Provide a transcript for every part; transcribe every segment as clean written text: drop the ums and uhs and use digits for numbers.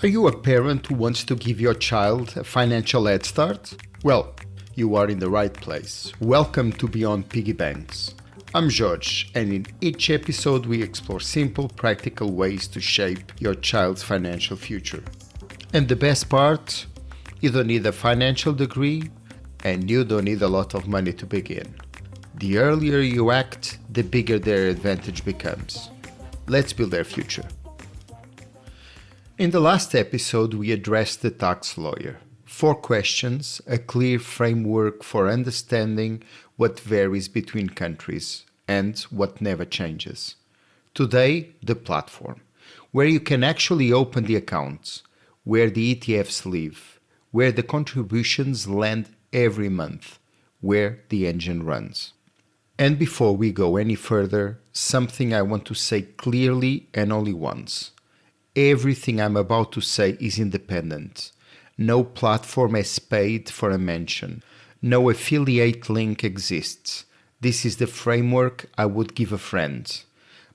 Are you a parent who wants to give your child a financial head start? Well, you are in the right place. Welcome to Beyond Piggy Banks. I'm George, and in each episode we explore simple, practical ways to shape your child's financial future. And the best part, you don't need a financial degree, and you don't need a lot of money to begin. The earlier you act, the bigger their advantage becomes. Let's build their future. In the last episode, we addressed the tax lawyer. 4 questions, a clear framework for understanding what varies between countries and what never changes. Today, the platform, where you can actually open the accounts, where the ETFs live, where the contributions land every month, where the engine runs. And before we go any further, something I want to say clearly and only once. Everything I'm about to say is independent. No platform has paid for a mention. No affiliate link exists. This is the framework I would give a friend.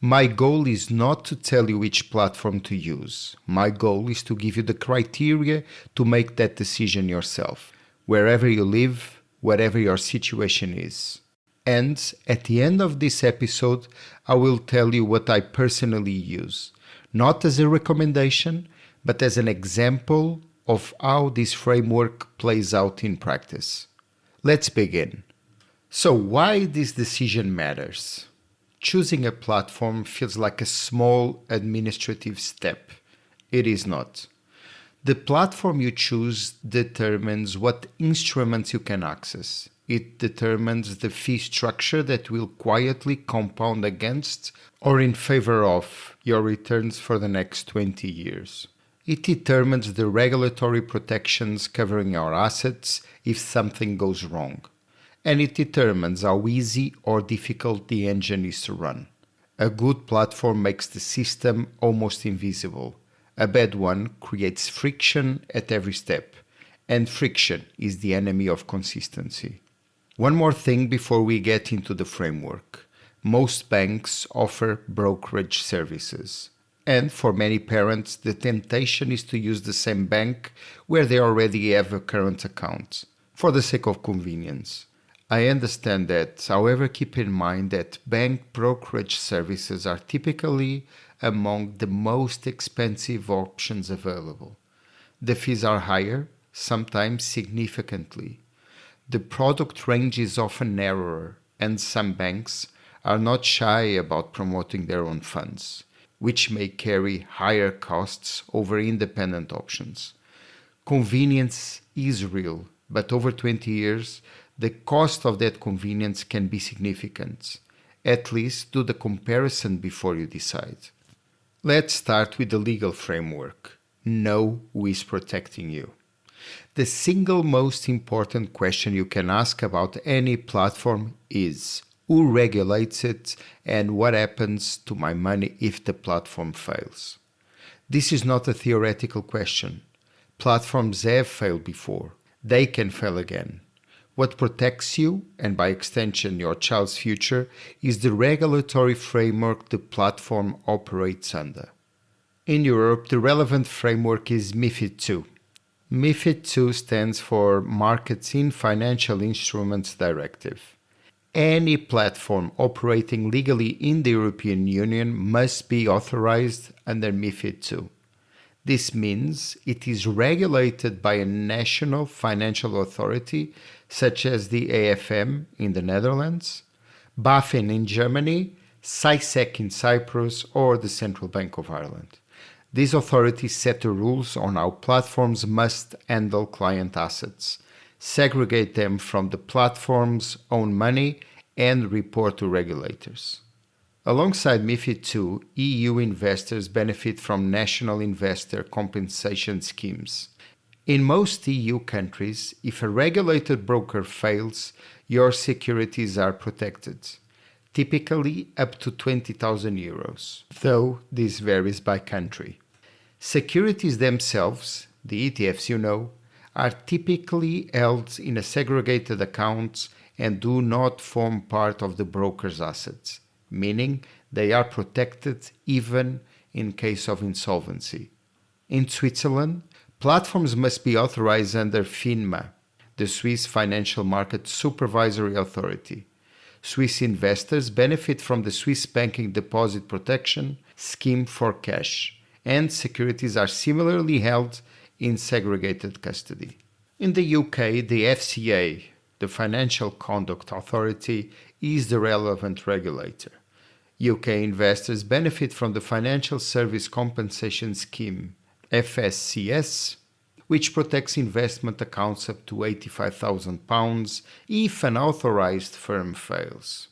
My goal is not to tell you which platform to use. My goal is to give you the criteria to make that decision yourself, wherever you live, whatever your situation is. And at the end of this episode, I will tell you what I personally use. Not as a recommendation, but as an example of how this framework plays out in practice. Let's begin. So why this decision matters? Choosing a platform feels like a small administrative step. It is not. The platform you choose determines what instruments you can access. It determines the fee structure that will quietly compound against or in favor of your returns for the next 20 years. It determines the regulatory protections covering your assets if something goes wrong. And it determines how easy or difficult the engine is to run. A good platform makes the system almost invisible. A bad one creates friction at every step. And friction is the enemy of consistency. One more thing before we get into the framework. Most banks offer brokerage services. And for many parents, the temptation is to use the same bank where they already have a current account, for the sake of convenience. I understand that, however, keep in mind that bank brokerage services are typically among the most expensive options available. The fees are higher, sometimes significantly. The product range is often narrower, and some banks are not shy about promoting their own funds, which may carry higher costs over independent options. Convenience is real, but over 20 years, the cost of that convenience can be significant. At least do the comparison before you decide. Let's start with the legal framework. Know who is protecting you. The single most important question you can ask about any platform is, who regulates it and what happens to my money if the platform fails? This is not a theoretical question. Platforms have failed before. They can fail again. What protects you, and by extension your child's future, is the regulatory framework the platform operates under. In Europe, the relevant framework is MiFID II. MiFID II stands for Markets in Financial Instruments Directive. Any platform operating legally in the European Union must be authorized under MiFID II. This means it is regulated by a national financial authority such as the AFM in the Netherlands, BaFin in Germany, SISEC in Cyprus, or the Central Bank of Ireland. These authorities set the rules on how platforms must handle client assets, segregate them from the platform's own money, and report to regulators. Alongside MiFID II, EU investors benefit from national investor compensation schemes. In most EU countries, if a regulated broker fails, your securities are protected, typically up to €20,000, though this varies by country. Securities themselves, the ETFs are typically held in a segregated account and do not form part of the broker's assets, meaning they are protected even in case of insolvency. In Switzerland, platforms must be authorized under FINMA, the Swiss Financial Market Supervisory Authority. Swiss investors benefit from the Swiss Banking Deposit Protection Scheme for cash, and securities are similarly held in segregated custody. In the UK, the FCA, the Financial Conduct Authority, is the relevant regulator. UK investors benefit from the Financial Service Compensation Scheme, FSCS, which protects investment accounts up to £85,000 if an authorized firm fails.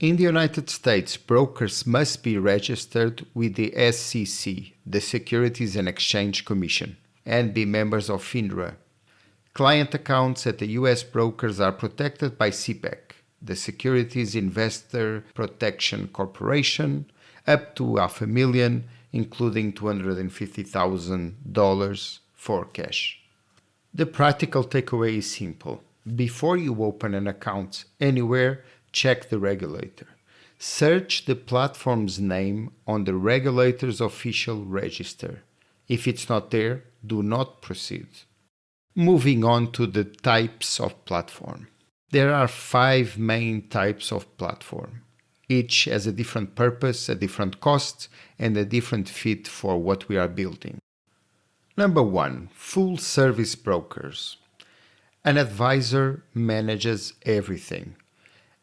In the United States, brokers must be registered with the SEC, the Securities and Exchange Commission, and be members of FINRA. Client accounts at the US brokers are protected by CPEC, the Securities Investor Protection Corporation, up to $500,000, including $250,000 for cash. The practical takeaway is simple. Before you open an account anywhere, check the regulator. Search the platform's name on the regulator's official register. If it's not there, do not proceed. Moving on to the types of platform. There are 5 main types of platform. Each has a different purpose, a different cost, and a different fit for what we are building. Number 1, full service brokers. An advisor manages everything.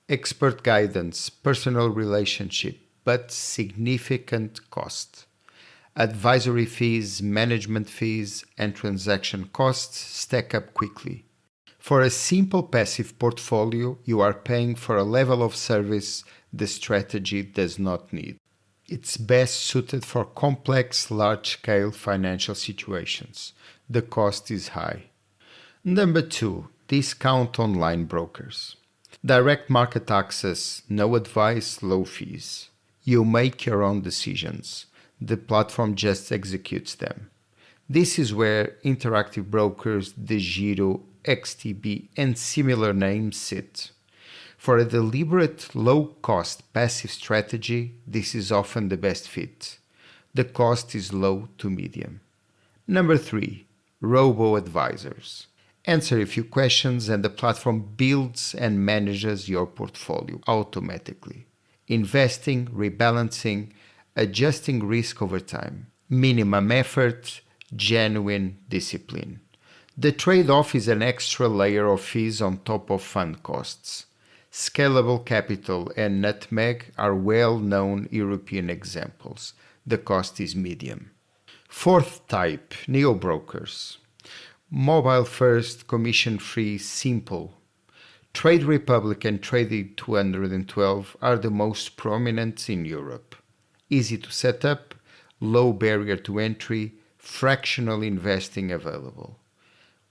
Expert guidance, personal relationship, but significant cost. Advisory fees, management fees, and transaction costs stack up quickly. For a simple passive portfolio, you are paying for a level of service the strategy does not need. It's best suited for complex, large-scale financial situations. The cost is high. Number 2, discount online brokers. Direct market access, no advice, low fees. You make your own decisions. The platform just executes them. This is where interactive brokers, DeGiro, XTB, and similar names sit. For a deliberate, low-cost passive strategy, this is often the best fit. The cost is low to medium. Number 3, robo-advisors. Answer a few questions and the platform builds and manages your portfolio automatically. Investing, rebalancing, adjusting risk over time. Minimum effort, genuine discipline. The trade-off is an extra layer of fees on top of fund costs. Scalable Capital and Nutmeg are well-known European examples. The cost is medium. 4th type, neo-brokers. Mobile first, commission-free, simple. Trade Republic and Trade 212 are the most prominent in Europe. Easy to set up, low barrier to entry, fractional investing available.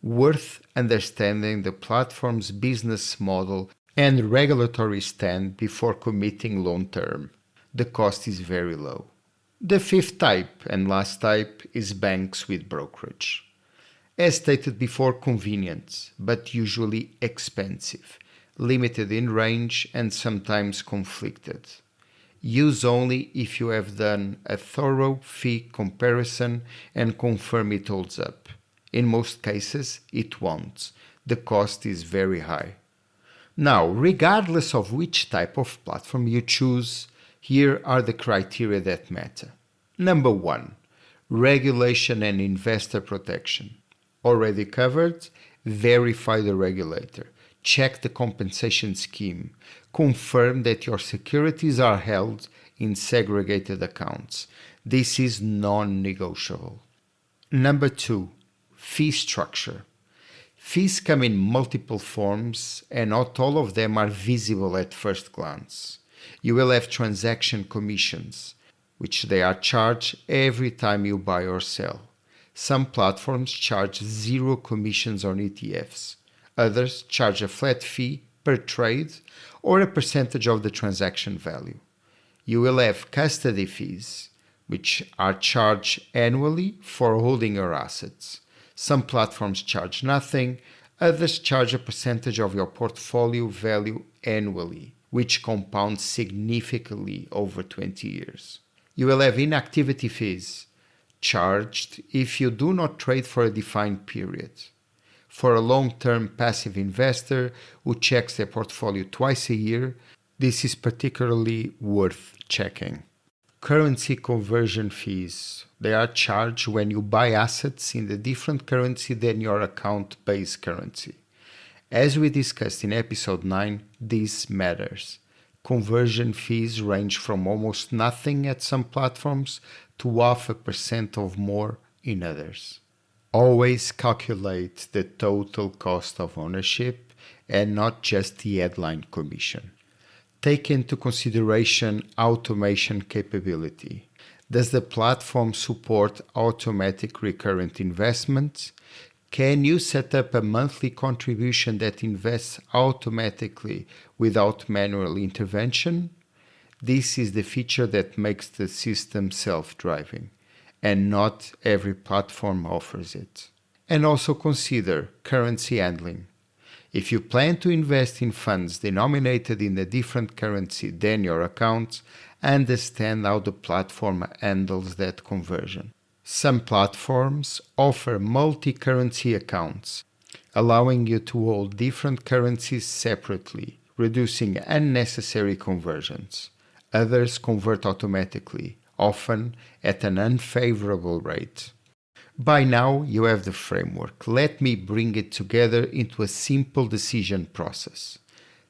Worth understanding the platform's business model and regulatory stand before committing long-term. The cost is very low. The 5th type and last type is banks with brokerage. As stated before, convenient, but usually expensive, limited in range and sometimes conflicted. Use only if you have done a thorough fee comparison and confirm it holds up. In most cases, it won't. The cost is very high. Now, regardless of which type of platform you choose, here are the criteria that matter. Number 1, regulation and investor protection. Already covered, verify the regulator. Check the compensation scheme. Confirm that your securities are held in segregated accounts. This is non-negotiable. Number 2, fee structure. Fees come in multiple forms and not all of them are visible at first glance. You will have transaction commissions, which they are charged every time you buy or sell. Some platforms charge 0 commissions on ETFs. Others charge a flat fee per trade or a percentage of the transaction value. You will have custody fees, which are charged annually for holding your assets. Some platforms charge nothing, others charge a percentage of your portfolio value annually, which compounds significantly over 20 years. You will have inactivity fees, charged if you do not trade for a defined period. For a long-term passive investor who checks their portfolio twice a year, this is particularly worth checking. Currency conversion fees. They are charged when you buy assets in a different currency than your account-based currency. As we discussed in episode 9, this matters. Conversion fees range from almost nothing at some platforms to 0.5% of more in others. Always calculate the total cost of ownership and not just the headline commission. Take into consideration automation capability. Does the platform support automatic recurrent investments? Can you set up a monthly contribution that invests automatically without manual intervention? This is the feature that makes the system self-driving, and not every platform offers it. And also consider currency handling. If you plan to invest in funds denominated in a different currency than your account, understand how the platform handles that conversion. Some platforms offer multi-currency accounts, allowing you to hold different currencies separately, reducing unnecessary conversions. Others convert automatically, often at an unfavorable rate. By now, you have the framework. Let me bring it together into a simple decision process.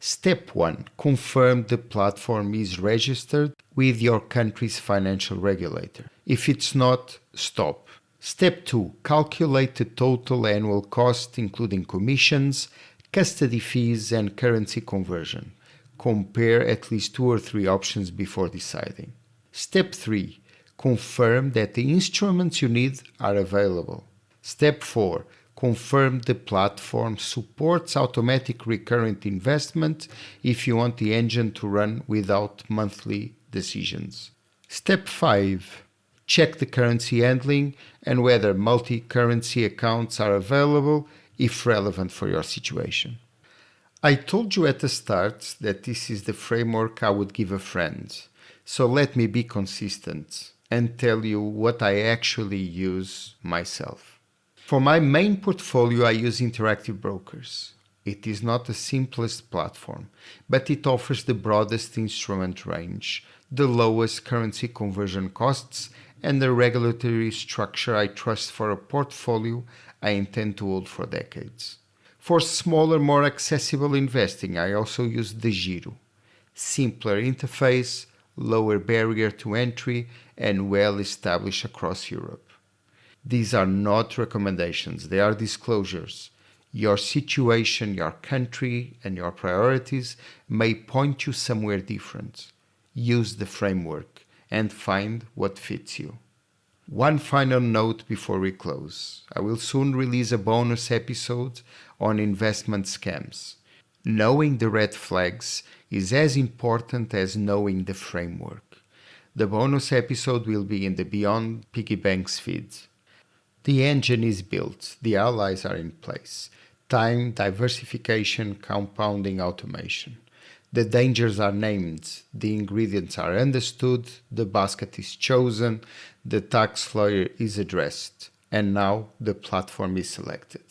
Step 1. Confirm the platform is registered with your country's financial regulator. If it's not, stop. Step 2. Calculate the total annual cost, including commissions, custody fees, and currency conversion. Compare at least 2 or 3 options before deciding. Step 3. Confirm that the instruments you need are available. Step 4. Confirm the platform supports automatic recurrent investment if you want the engine to run without monthly decisions. Step 5. Check the currency handling and whether multi-currency accounts are available if relevant for your situation. I told you at the start that this is the framework I would give a friend, so let me be consistent and tell you what I actually use myself. For my main portfolio, I use Interactive Brokers. It is not the simplest platform, but it offers the broadest instrument range, the lowest currency conversion costs, and the regulatory structure I trust for a portfolio I intend to hold for decades. For smaller, more accessible investing, I also use the Giro. Simpler interface, lower barrier to entry, and well established across Europe. These are not recommendations, they are disclosures. Your situation, your country, and your priorities may point you somewhere different. Use the framework and find what fits you. One final note before we close. I will soon release a bonus episode on investment scams. Knowing the red flags is as important as knowing the framework. The bonus episode will be in the Beyond Piggy Banks feed. The engine is built, the allies are in place. Time, diversification, compounding, automation. The dangers are named, the ingredients are understood, the basket is chosen, the tax lawyer is addressed, and now the platform is selected.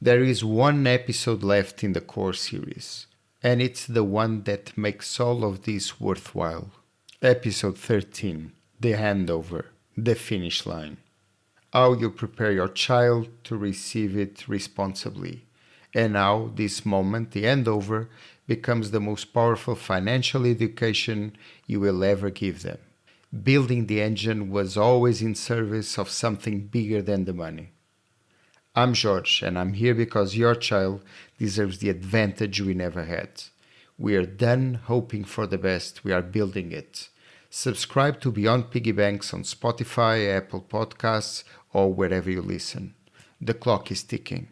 There is one episode left in the core series, and it's the one that makes all of this worthwhile. Episode 13, the handover, the finish line. How you prepare your child to receive it responsibly, and how this moment, the handover, becomes the most powerful financial education you will ever give them. Building the engine was always in service of something bigger than the money. I'm George, and I'm here because your child deserves the advantage we never had. We are done hoping for the best, we are building it. Subscribe to Beyond Piggy Banks on Spotify, Apple Podcasts, or wherever you listen. The clock is ticking.